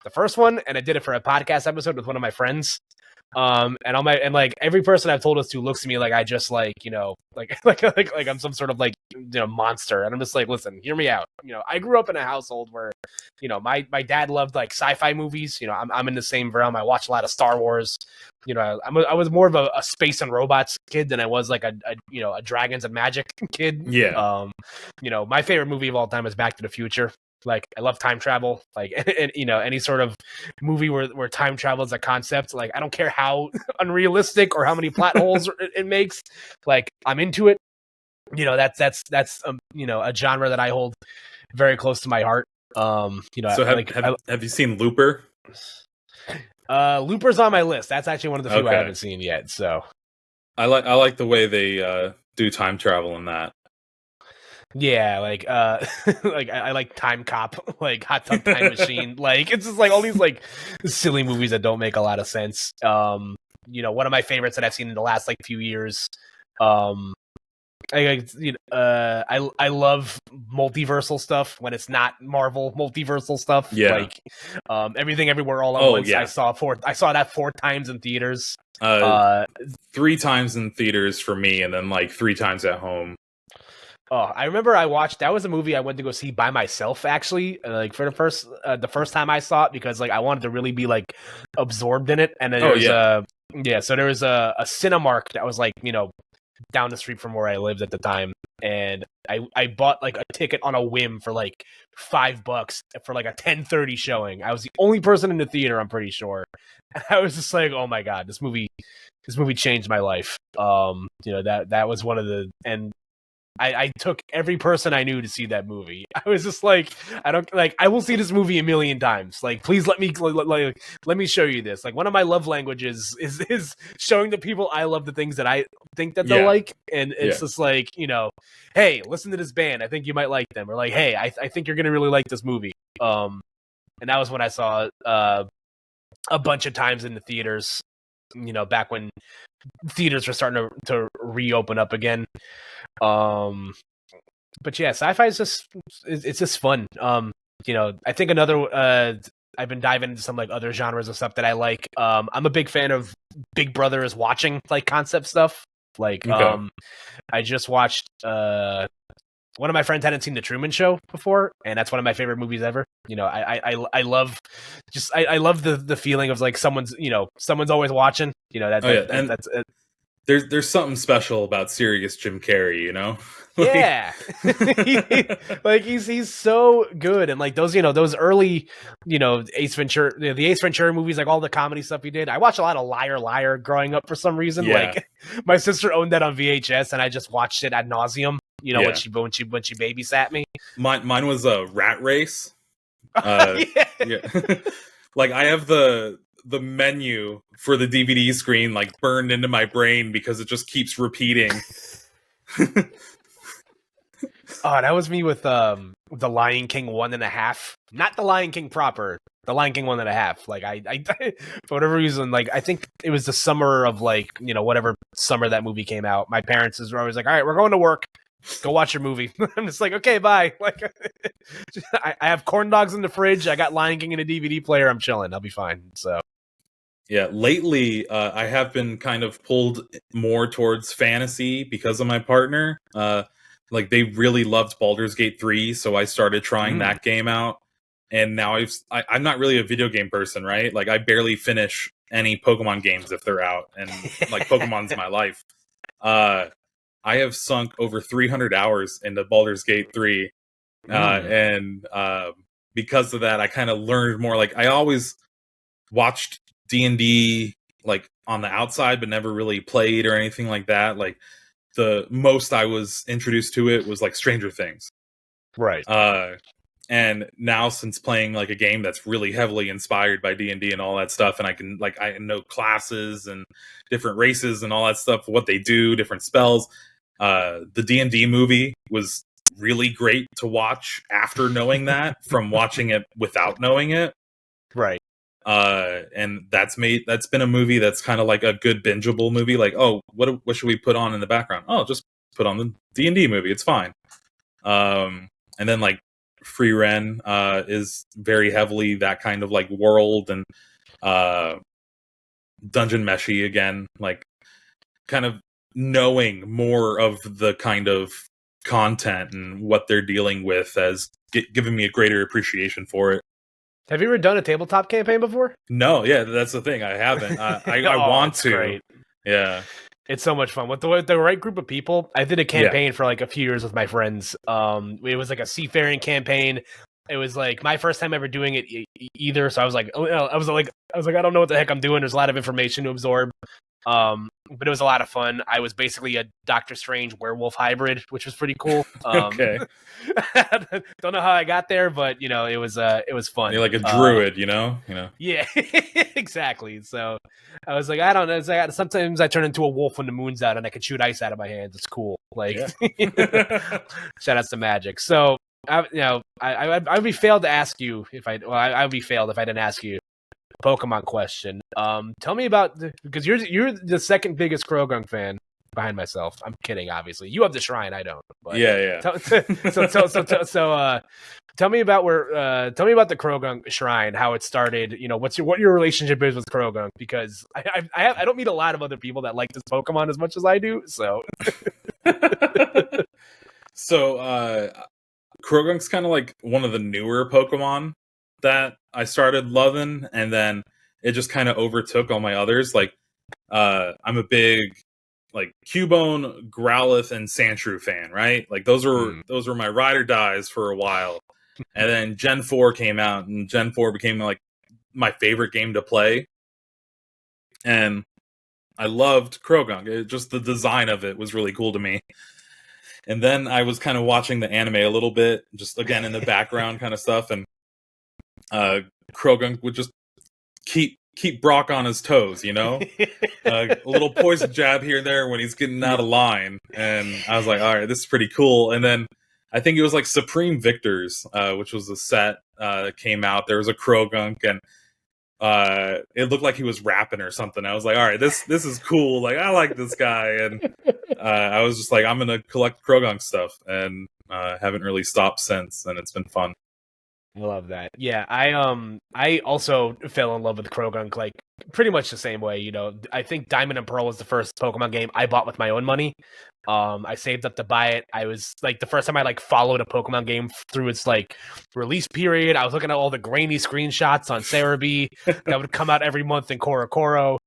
the first one, and I did it for a podcast episode with one of my friends. And like every person I've told this to looks at me like I just like, you know, like I'm some sort of like, you know, monster. And I'm just like, listen, hear me out. You know, I grew up in a household where, you know, my dad loved like sci-fi movies. You know, I'm in the same realm. I watch a lot of Star Wars. You know, I was more of a space and robots kid than I was like a you know, a dragons and magic kid. Yeah. You know, my favorite movie of all time is Back to the Future. Like, I love time travel. Like, and you know, any sort of movie where time travel is a concept. Like, I don't care how unrealistic or how many plot holes it makes. Like, I'm into it. You know, that's you know, a genre that I hold very close to my heart. You know, so have you seen Looper? Looper's on my list. That's actually one of the few I haven't seen yet. So I like the way they do time travel in that. Yeah, like like I like Time Cop, like Hot Tub Time Machine. Like it's just like all these like silly movies that don't make a lot of sense. You know, one of my favorites that I've seen in the last like few years. I love multiversal stuff when it's not Marvel multiversal stuff. Yeah. Like Everything Everywhere All at Once. Yeah. I saw that 4 times in theaters. 3 times in theaters for me, and then like 3 times at home. Oh, I remember that was a movie I went to go see by myself, actually, like for the first time I saw it, because like I wanted to really be like absorbed in it. And then so there was a Cinemark that was like, you know, down the street from where I lived at the time, and I bought like a ticket on a whim for like $5 for like a 10:30 showing. I was the only person in the theater, I'm pretty sure. And I was just like, oh my god, this movie changed my life. You know, that was one of the, and I took every person I knew to see that movie. I was just like, I will see this movie a million times. Like, please let me show you this. Like, one of my love languages is showing the people I love the things that I think that they'll like. And it's just like, you know, hey, listen to this band. I think you might like them. Or like, hey, I think you're going to really like this movie. And that was when I saw it a bunch of times in the theaters, you know, back when theaters were starting to reopen up again. But yeah, sci-fi is just fun. You know, I think another I've been diving into some like other genres of stuff that I like. I'm a big fan of Big Brother is Watching, like concept stuff. Like I just watched one of my friends hadn't seen The Truman Show before, and that's one of my favorite movies ever. You know, I love the feeling of like someone's always watching. You know, that's there's something special about serious Jim Carrey, you know? Yeah. Like he's so good. And like those early, you know, Ace Ventura, the Ace Ventura movies, like all the comedy stuff he did. I watched a lot of Liar Liar growing up for some reason. Yeah. Like my sister owned that on VHS and I just watched it ad nauseum, you know, when she babysat me. Mine was a Rat Race. Like I have the menu for the DVD screen like burned into my brain because it just keeps repeating. Oh, that was me with The Lion King 1.5. Not The Lion King proper. The Lion King 1.5. Like I for whatever reason, like I think it was the summer of like, you know, whatever summer that movie came out. My parents were always like, all right, we're going to work. Go watch your movie. I'm just like, okay, bye. Like I have corn dogs in the fridge. I got Lion King in a DVD player. I'm chilling. I'll be fine. So yeah, lately I have been kind of pulled more towards fantasy because of my partner. Like they really loved Baldur's Gate 3, so I started trying that game out. And now I'm not really a video game person, right? Like I barely finish any Pokemon games if they're out, and like Pokemon's my life. I have sunk over 300 hours into Baldur's Gate 3, and because of that, I kind of learned more. Like I always watched D&D like on the outside, but never really played or anything like that. Like the most I was introduced to it was like Stranger Things. Right. And now since playing like a game that's really heavily inspired by D&D and all that stuff, and I know classes and different races and all that stuff, what they do, different spells. The D&D movie was really great to watch after knowing that from watching it without knowing it. Right. And that's been a movie that's kind of like a good bingeable movie. Like, oh, what should we put on in the background? Oh, just put on the D&D movie. It's fine. And then like Free Ren is very heavily that kind of like world and dungeon meshy again, like kind of knowing more of the kind of content and what they're dealing with as giving me a greater appreciation for it. Have you ever done a tabletop campaign before? No, yeah, that's the thing. I haven't. I want to. Great. Yeah. It's so much fun with the right group of people. I did a campaign for like a few years with my friends. It was like a seafaring campaign. It was like my first time ever doing it either. So I was like, I was like, I don't know what the heck I'm doing. There's a lot of information to absorb. But it was a lot of fun. I was basically a Doctor Strange werewolf hybrid, which was pretty cool. Okay. Don't know how I got there, but you know, it was fun. You're like a druid, you know? Yeah, exactly. So I was like, I don't know. It's like, sometimes I turn into a wolf when the moon's out and I can shoot ice out of my hands. It's cool. Like, shout out to magic. So I would be failed to ask you I would be failed if I didn't ask you a Pokemon question. Tell me about because you're the second biggest Croagunk fan behind myself. I'm kidding, obviously. You have the shrine, I don't. But yeah. So tell me about the Croagunk shrine, how it started. You know, what your relationship is with Croagunk, because I don't meet a lot of other people that like this Pokemon as much as I do. So, Croagunk's kind of like one of the newer Pokemon that I started loving, and then it just kind of overtook all my others. Like, I'm a big like Cubone, Growlithe, and Sandshrew fan, right? Like those were my ride or dies for a while. And then Gen 4 came out, and Gen 4 became like my favorite game to play. And I loved Croagunk. Just the design of it was really cool to me. And then I was kind of watching the anime a little bit, just again in the background kind of stuff, and Croagunk would just keep Brock on his toes, you know? A little poison jab here and there when he's getting out of line. And I was like, all right, this is pretty cool. And then I think it was like Supreme Victors, which was a set that came out. There was a Croagunk, and it looked like he was rapping or something. I was like, all right, this is cool. Like, I like this guy. And I was just like, I'm going to collect Croagunk stuff. And haven't really stopped since. And it's been fun. I love that. Yeah, I also fell in love with Croagunk like pretty much the same way. You know, I think Diamond and Pearl was the first Pokemon game I bought with my own money. I saved up to buy it. I was like the first time I like followed a Pokemon game through its like release period. I was looking at all the grainy screenshots on Cerebi that would come out every month in Korokoro.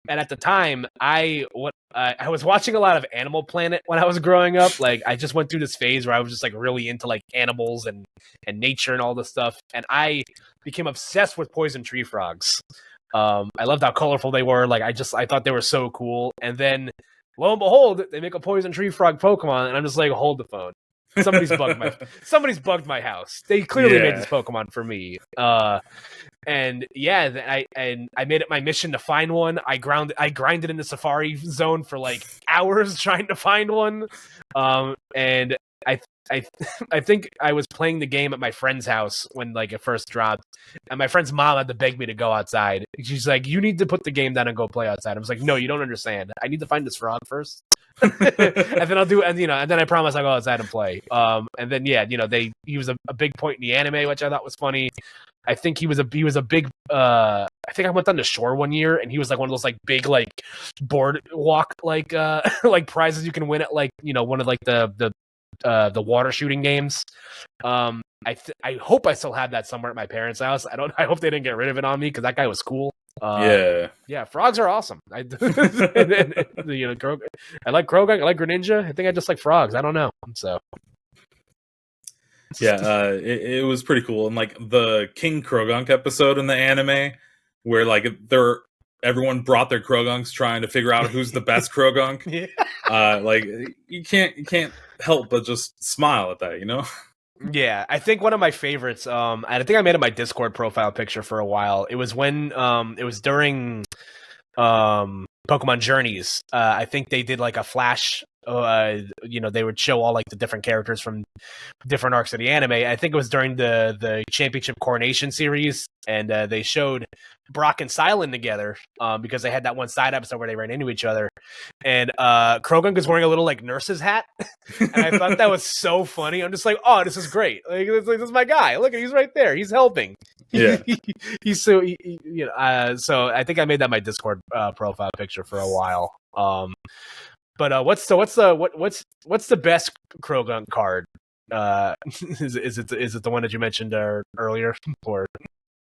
And at the time, I was watching a lot of Animal Planet when I was growing up. Like, I just went through this phase where I was just like really into like animals and nature and all this stuff. And I became obsessed with poison tree frogs. I loved how colorful they were. Like, I thought they were so cool. And then, lo and behold, they make a poison tree frog Pokemon, and I'm just like, hold the phone. Somebody's bugged my house. They clearly made this Pokemon for me. And yeah, I made it my mission to find one. I grinded in the Safari Zone for like hours trying to find one. And I think I was playing the game at my friend's house when like it first dropped, and my friend's mom had to beg me to go outside. She's like, "You need to put the game down and go play outside." I was like, "No, you don't understand. I need to find this frog first, and then I'll do." And and then I promise I'll go outside and play. And then he was a big point in the anime, which I thought was funny. I think he was a big. I think I went down to shore one year, and he was like one of those like big like boardwalk like like prizes you can win at like one of like the water shooting games. I hope I still have that somewhere at my parents' house. I hope they didn't get rid of it on me, because that guy was cool. Yeah, frogs are awesome. I like Croagunk, I like Greninja. I think I just like frogs. I don't know. So yeah, it was pretty cool. And like the King Croagunk episode in the anime, where like they're everyone brought their Croagunks trying to figure out who's the best Croagunk. Yeah. Like you can't help but just smile at that, you know? Yeah, I think one of my favorites, I think I made it my Discord profile picture for a while. It was when it was during Pokemon Journeys. I think they did like a flash. They would show all like the different characters from different arcs of the anime. I think it was during the Championship Coronation series, and they showed Brock and Silent together because they had that one side episode where they ran into each other. And Croagunk was wearing a little like nurse's hat, and I thought that was so funny. I'm just like, oh, this is great. Like, this is my guy. Look, he's right there. He's helping. Yeah. He's so so I think I made that my Discord profile picture for a while. But what's the best Croagunk card? Is it the one that you mentioned earlier? Or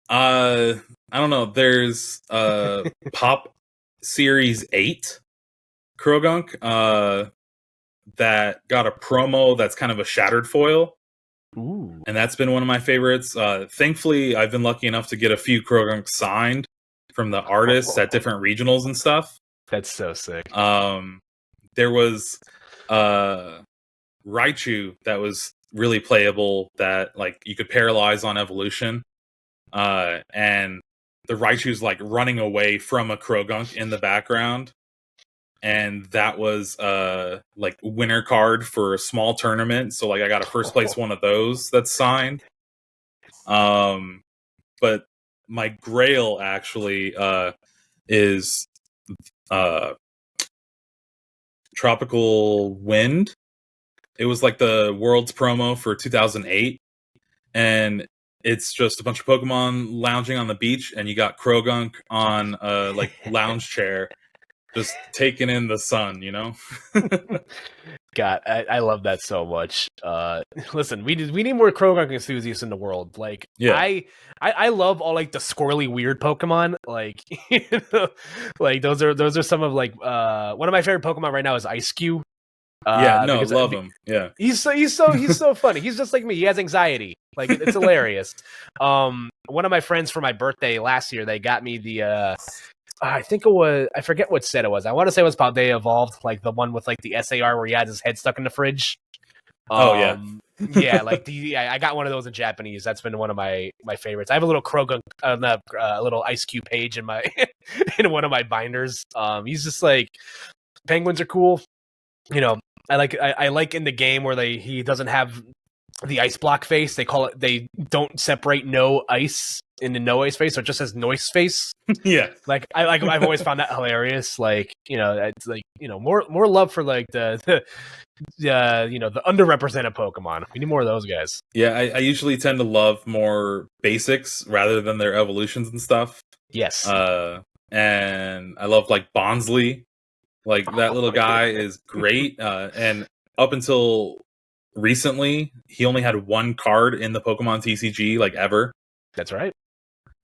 I don't know. There's Pop Series 8 Croagunk that got a promo that's kind of a shattered foil. Ooh. And that's been one of my favorites. Thankfully, I've been lucky enough to get a few Croagunks signed from the artists at different regionals and stuff. That's so sick. There was Raichu that was really playable that like you could paralyze on evolution. And the Raichu's like running away from a Croagunk in the background. And that was like winner card for a small tournament. So like I got a first place one of those that's signed. But my grail actually is Tropical Wind. It was like the world's promo for 2008, and it's just a bunch of Pokemon lounging on the beach, and you got Croagunk on a like lounge chair, just taking in the sun, you know? God, I love that so much. Listen, we need more Croagunk enthusiasts in the world. Like, Yeah. I love all like the squirrely weird Pokemon. Like, like those are some of like one of my favorite Pokemon right now is Ice Cube. Love him. Yeah, he's so funny. He's just like me. He has anxiety. Like it's hilarious. One of my friends for my birthday last year, they got me the I think it was, I forget what set it was. I want to say it was Paldea Evolved, like the one with like the SAR where he has his head stuck in the fridge. Yeah, like I got one of those in Japanese. That's been one of my favorites. I have a little Croagunk, a little Ice Cube page in my in one of my binders. He's just like, penguins are cool. You know, I like in the game where he doesn't have the ice block face. They don't separate no ice in the no ice face, so it just says noise face. Yeah. Like I've always found that hilarious. Like, it's like, more love for like the underrepresented Pokemon. We need more of those guys. Yeah, I usually tend to love more basics rather than their evolutions and stuff. Yes. And I love like Bonsly. Like that little guy is great. And up until recently, he only had one card in the Pokemon TCG, like ever. That's right.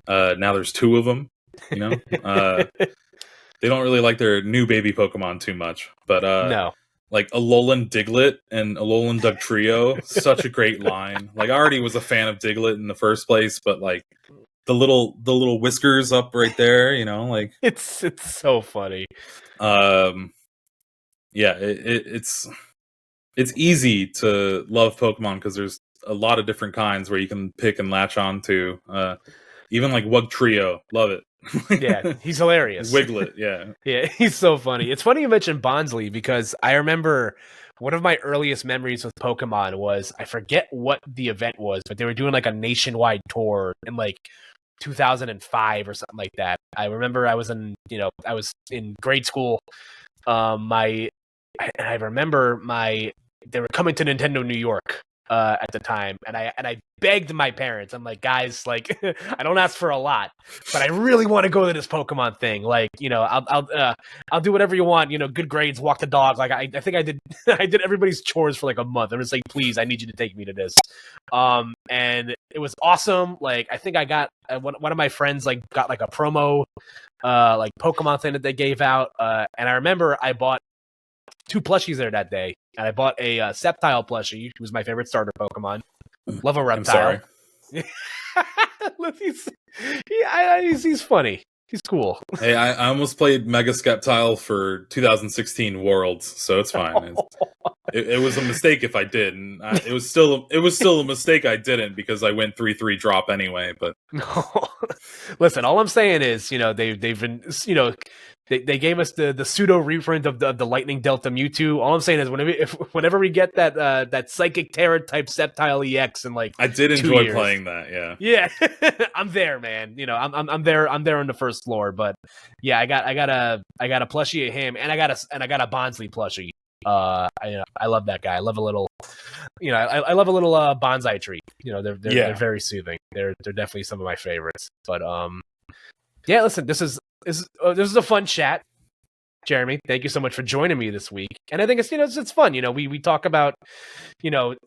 Now there's two of them. You know, they don't really like their new baby Pokemon too much, but no, like Alolan Diglett and Alolan Dugtrio, such a great line. Like I already was a fan of Diglett in the first place, but like the little whiskers up right there, like it's so funny. Yeah, it's easy to love Pokemon because there's a lot of different kinds where you can pick and latch on to. Even like Wugtrio, love it. Yeah, he's hilarious. Wiglet, yeah, he's so funny. It's funny you mentioned Bonsly because I remember one of my earliest memories with Pokemon was, I forget what the event was, but they were doing like a nationwide tour in like 2005 or something like that. I remember I was in grade school. I remember they were coming to Nintendo New York at the time, and I begged my parents. I'm like, guys, like I don't ask for a lot, but I really want to go to this Pokemon thing. Like, I'll do whatever you want. Good grades, walk the dog. Like I think I did I did everybody's chores for like a month. I'm just like, please, I need you to take me to this. And it was awesome. Like I think I got one of my friends like got like a promo like Pokemon thing that they gave out, and I remember I bought 2 plushies there that day, and I bought a Sceptile plushie, who was my favorite starter Pokemon. Love a reptile. I'm sorry. He's funny. He's cool. Hey, I almost played Mega Skeptile for 2016 Worlds, so it's fine. It was a mistake if I did, and it was still a mistake I didn't because I went 3/3 drop anyway. But Listen, all I'm saying is, they've been, they gave us the pseudo reprint of the Lightning Delta Mewtwo. All I'm saying is whenever we get that Psychic Terror type Sceptile EX in like I did 2 enjoy years, playing that. Yeah, yeah, I'm there, man. I'm there on the first floor. But yeah, I got a plushie of him, and I got a Bonsly plushie. I love that guy. I love a little, I love a little bonsai tree. They're very soothing. They're definitely some of my favorites. But yeah, listen, this is a fun chat. Jeremy, thank you so much for joining me this week. And I think it's fun. We talk about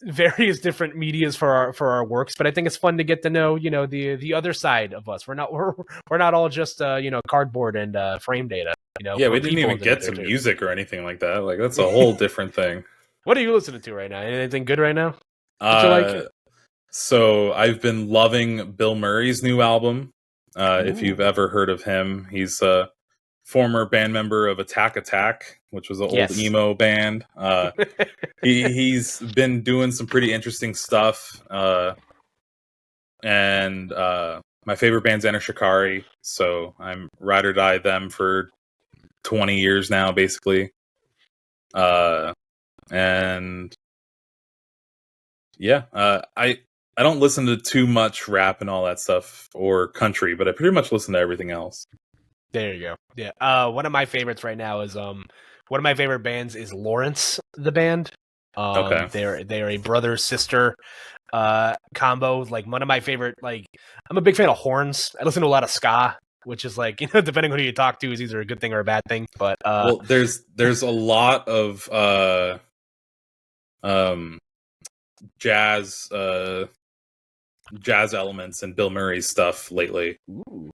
various different medias for our works, but I think it's fun to get to know the other side of us. We're not all just cardboard and frame data. Yeah, we didn't even get to music or anything like that. Like that's a whole different thing. What are you listening to right now? Anything good right now? What you like? So I've been loving Bill Murray's new album. If you've ever heard of him, he's a former band member of Attack Attack, which was an old emo band. He's been doing some pretty interesting stuff. And my favorite band's Enter Shikari, so I'm ride or die them for 20 years now, basically. And yeah, I don't listen to too much rap and all that stuff or country, but I pretty much listen to everything else. There you go. Yeah. One of my favorites right now is one of my favorite bands is Lawrence, the band. Okay. They're a brother sister combo. Like one of my favorite. Like I'm a big fan of horns. I listen to a lot of ska, which is like depending on who you talk to is either a good thing or a bad thing. But well, there's a lot of jazz elements in Bill Murray's stuff lately. Ooh.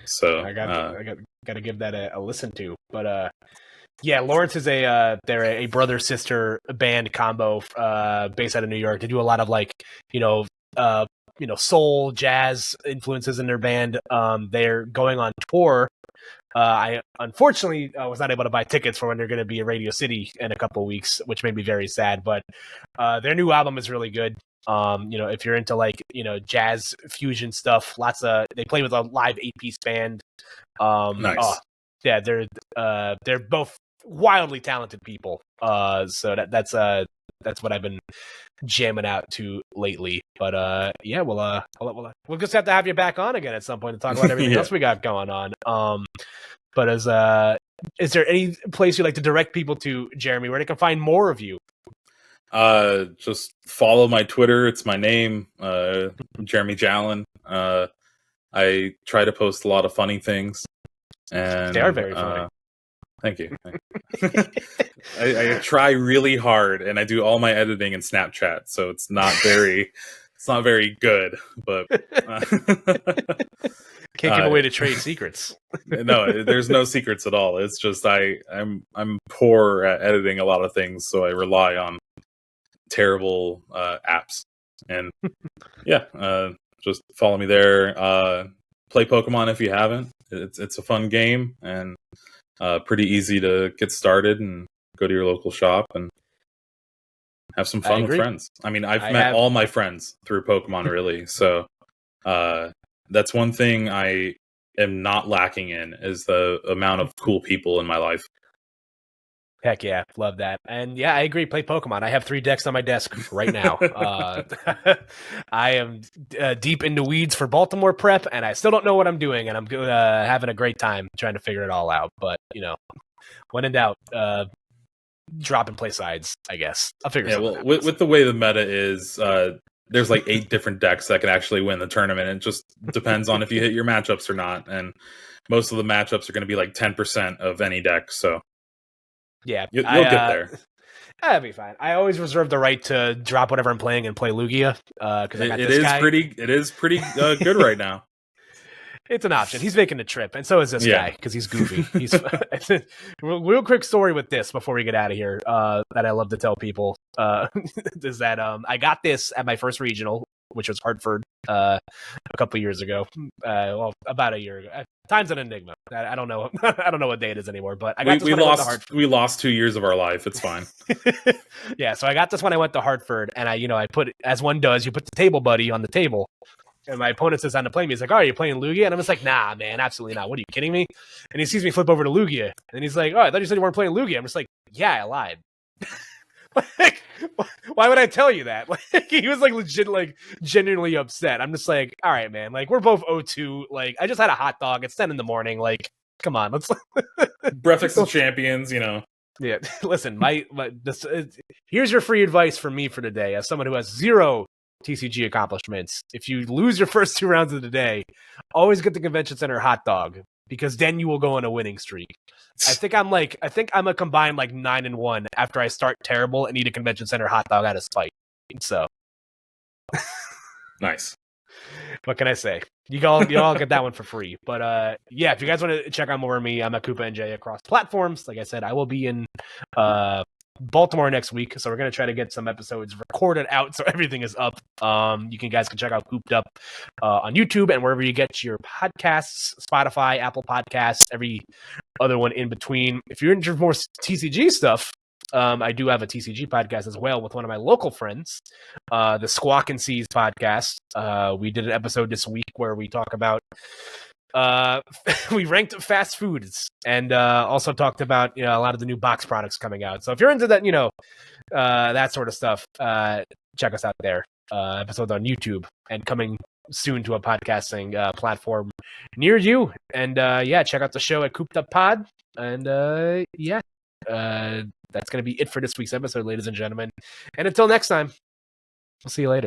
So I got to give that a listen to. But yeah, Lawrence is they're a brother sister band combo based out of New York. They do a lot of like soul jazz influences in their band. They're going on tour. I unfortunately was not able to buy tickets for when they're going to be at Radio City in a couple of weeks, which made me very sad. But their new album is really good. If you're into like jazz fusion stuff, they play with a live 8-piece band. Nice. Yeah, they're both wildly talented people. So that's what I've been jamming out to lately. But yeah, we'll just have to have you back on again at some point to talk about everything else we got going on. But is there any place you'd like to direct people to, Jeremy, where they can find more of you? Just follow my Twitter. It's my name, Jeremy Jallen. I try to post a lot of funny things, and they are very funny. Thank you. I try really hard, and I do all my editing in Snapchat, so it's not very good. But can't give away the trade secrets. No, there's no secrets at all. It's just I'm poor at editing a lot of things, so I rely on terrible apps. And yeah, just follow me there. Play Pokemon if you haven't. It's a fun game and pretty easy to get started and go to your local shop and have some fun with friends. I mean, I've met all my friends through Pokemon, really. So that's one thing I am not lacking in is the amount of cool people in my life. Heck yeah, love that. And yeah, I agree. Play Pokemon. I have 3 decks on my desk right now. I am deep into weeds for Baltimore prep, and I still don't know what I'm doing, and I'm having a great time trying to figure it all out. But, when in doubt, drop and play sides, I guess. I'll figure something out. With the way the meta is, there's like 8 different decks that can actually win the tournament. It just depends on if you hit your matchups or not. And most of the matchups are going to be like 10% of any deck, so... Yeah, you'll get there. That'll be fine. I always reserve the right to drop whatever I'm playing and play Lugia because I got this guy. It is pretty good right now. It's an option. He's making a trip, and so is this guy because he's goofy. He's real quick story with this before we get out of here that I love to tell people is that I got this at my first regional which was Hartford a couple years ago. Well, about a year ago. Time's an enigma. I don't know. I don't know what day it is anymore. But I got this when I went to Hartford. We lost 2 years of our life. It's fine. Yeah, so I got this when I went to Hartford, and I put, as one does, you put the table buddy on the table. And my opponent says on the play me, he's like, "Oh, are you playing Lugia?" And I'm just like, "Nah, man, absolutely not. What are you kidding me?" And he sees me flip over to Lugia, and he's like, "Oh, I thought you said you weren't playing Lugia." I'm just like, "Yeah, I lied." Like, why would I tell you that? Like, he was like legit, like genuinely upset. I'm just like, all right, man. Like, we're both 0-2. Like, I just had a hot dog. It's 10 in the morning. Like, come on, let's Breakfast of champions, you know. Yeah, listen, here's your free advice from me for today, as someone who has 0 TCG accomplishments. If you lose your first 2 rounds of the day, always get the convention center hot dog, because then you will go on a winning streak. I think I'm a combined like 9-1 after I start terrible and eat a convention center hot dog out of spite. So nice. What can I say? You all get that one for free. But yeah, if you guys want to check out more of me, I'm at Koopa NJ across platforms. Like I said, I will be in Baltimore next week, so we're gonna try to get some episodes recorded out so everything is up. You guys can check out Koop'd Up on YouTube and wherever you get your podcasts, Spotify, Apple Podcasts, every other one in between. If you're into more TCG stuff, I do have a TCG podcast as well with one of my local friends, the Squawk and Seas podcast. We did an episode this week where we talk about we ranked fast foods and also talked about a lot of the new box products coming out. So if you're into that, that sort of stuff, check us out there. Episodes on YouTube and coming soon to a podcasting platform near you. And yeah, check out the show at Koop'd Up Pod. And yeah, that's going to be it for this week's episode, ladies and gentlemen. And until next time, we'll see you later.